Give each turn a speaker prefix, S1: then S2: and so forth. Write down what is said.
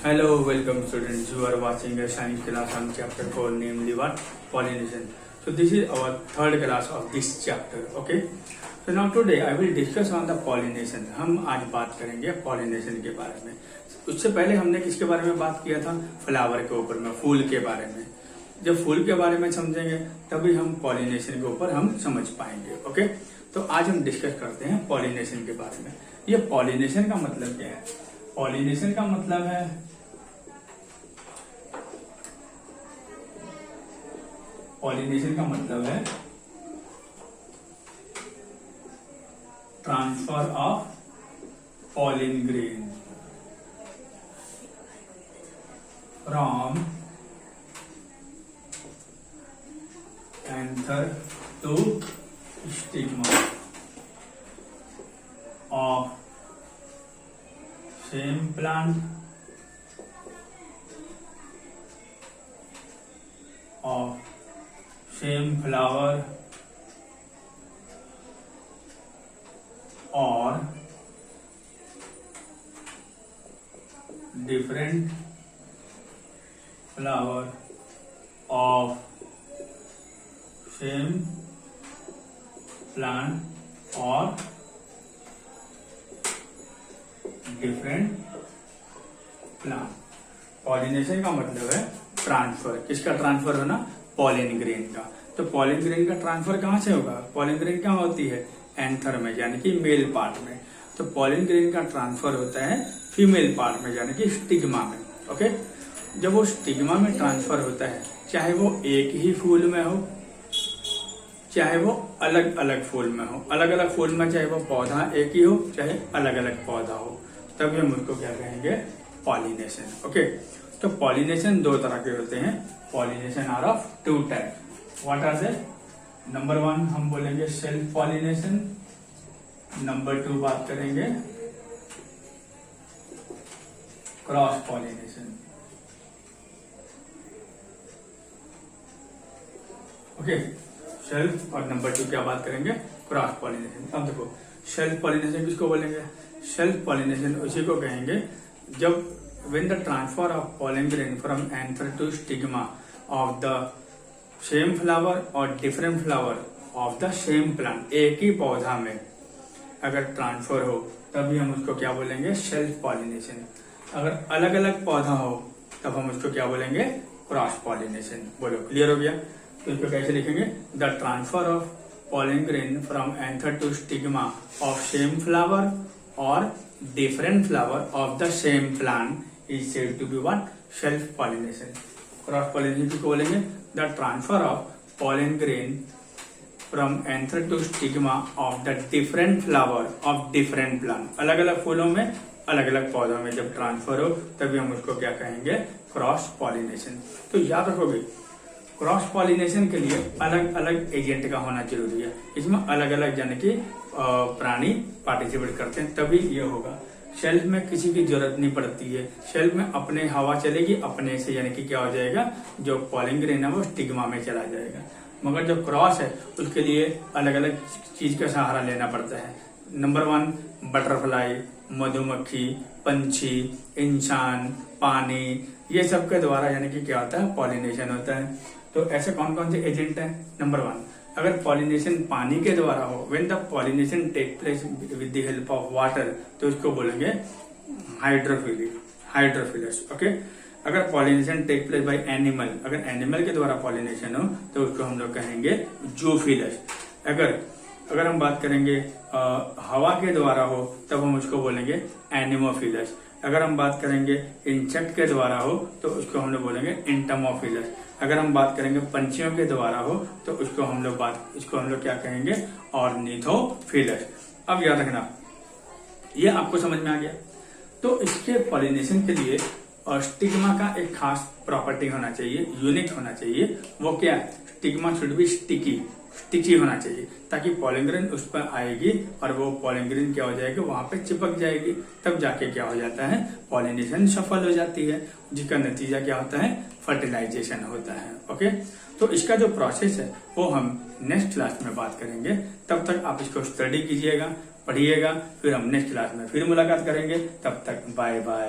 S1: Hello, welcome students. You are watching a science class on chapter 4, namely what? Pollination. So this is our third class of this chapter. Okay. So now today I will discuss on the pollination. हम आज बात करेंगे pollination के बारे में. उससे पहले हमने किसके बारे में बात किया था? फ्लावर के ऊपर में, फूल के बारे में. जब फूल के बारे में समझेंगे तभी हम पॉलिनेशन के ऊपर हम समझ पाएंगे. ओके. तो आज हम डिस्कस करते हैं पॉलिनेशन के बारे में. ये पॉलिनेशन का मतलब क्या है? पॉलिनेशन का मतलब है transfer of pollen grain from anther to stigma of same plant of same flower or different flower of same plant or different plant. Pollination का मतलब है ट्रांसफर. किसका ट्रांसफर होना? पॉलिन ग्रेन का. तो पॉलिन ग्रेन का ट्रांसफर कहाँ से होगा? पॉलिन ग्रेन कहाँ होती है? एंथर में, यानी कि मेल पार्ट में. तो पॉलिन ग्रेन का ट्रांसफर होता है फीमेल पार्ट में, यानी कि स्टिग्मा में. ओके. जब वो स्टिग्मा में ट्रांसफर होता है, चाहे वो एक ही फूल में हो, चाहे वो अलग अलग फूल में हो. अलग अलग फूल में चाहे वो पौधा एक ही हो, चाहे अलग अलग पौधा हो, तभी हम उसको क्या कहेंगे? पॉलिनेशन. ओके. तो पॉलिनेशन दो तरह के होते हैं. Pollination are of two type. What are they? Number 1 हम बोलेंगे सेल्फ पॉलिनेशन. नंबर 2 बात करेंगे क्रॉस पॉलिनेशन. ओके. सेल्फ और नंबर 2 क्या बात करेंगे? Cross pollination. अब देखो, सेल्फ पॉलिनेशन किसको बोलेंगे? सेल्फ पॉलिनेशन उसी को कहेंगे जब when the transfer of pollen grain from anther to stigma of the same flower or different flower of the same plant, एक ही पौधा में अगर ट्रांसफर हो तभी हम उसको क्या बोलेंगे? Self pollination. अगर अलग अलग पौधा हो तब हम उसको क्या बोलेंगे? Cross pollination. बोलो, क्लियर हो गया? तो इसको कैसे लिखेंगे? The transfer of pollen grain from anther to stigma of same flower or different flower of the same plant is said to be what? Self pollination. Cross pollination किसको बोलेंगे? The transfer of pollen grain from anther to stigma of the different flower of different plant. अलग अलग फूलों में, अलग अलग पौधों में जब ट्रांसफर हो तभी हम उसको क्या कहेंगे? Cross pollination. तो याद रखोगे, क्रॉस पॉलिनेशन के लिए अलग अलग एजेंट का होना जरूरी है. इसमें अलग अलग यानी कि प्राणी पार्टिसिपेट करते हैं तभी ये होगा. शेल्फ में किसी की जरूरत नहीं पड़ती है. शेल्फ में अपने हवा चलेगी अपने से, यानी कि क्या हो जाएगा? जो पॉलिन ग्रेन है वो स्टिग्मा में चला जाएगा. मगर जो क्रॉस है उसके लिए अलग अलग चीज का सहारा लेना पड़ता है. नंबर 1 बटरफ्लाई, मधुमक्खी, पंछी, इंसान, पानी, ये सब के द्वारा यानी कि क्या होता है? पॉलिनेशन होता है. तो ऐसे कौन कौन से एजेंट हैं? नंबर 1, अगर पॉलिनेशन पानी के द्वारा हो, when the pollination take place with the help of water, तो इसको बोलेंगे हाइड्रोफिलस. ओके. अगर pollination take place by animal, अगर एनिमल के द्वारा पॉलिनेशन हो तो उसको हम लोग कहेंगे जूफिलस. अगर हम बात करेंगे हवा के द्वारा हो तब हम उसको बोलेंगे एनिमोफिलस. अगर हम बात करेंगे इंसेक्ट के द्वारा हो तो उसको हम लोग बोलेंगे इंटमोफिलस. अगर हम बात करेंगे पंछियों के द्वारा हो तो इसको हम लोग क्या कहेंगे? ऑर्निथोफिलस. अब याद रखना, ये आपको समझ में आ गया. तो इसके पॉलिनेशन के लिए स्टिग्मा का एक खास प्रॉपर्टी होना चाहिए, यूनिक होना चाहिए. वो क्या है? स्टिग्मा शुड बी स्टिकी होना चाहिए, ताकि पॉलिन ग्रेन उस पर आएगी और वो पॉलिन ग्रेन क्या हो जाएगी? वहां पे चिपक जाएगी. तब जाके क्या हो जाता है? पॉलिनेशन सफल हो जाती है, जिसका नतीजा क्या होता है? फर्टिलाइजेशन होता है. ओके. तो इसका जो प्रोसेस है वो हम नेक्स्ट क्लास में बात करेंगे. तब तक आप इसको स्टडी कीजिएगा, पढ़िएगा, फिर हम नेक्स्ट क्लास में फिर मुलाकात करेंगे. तब तक बाय बाय.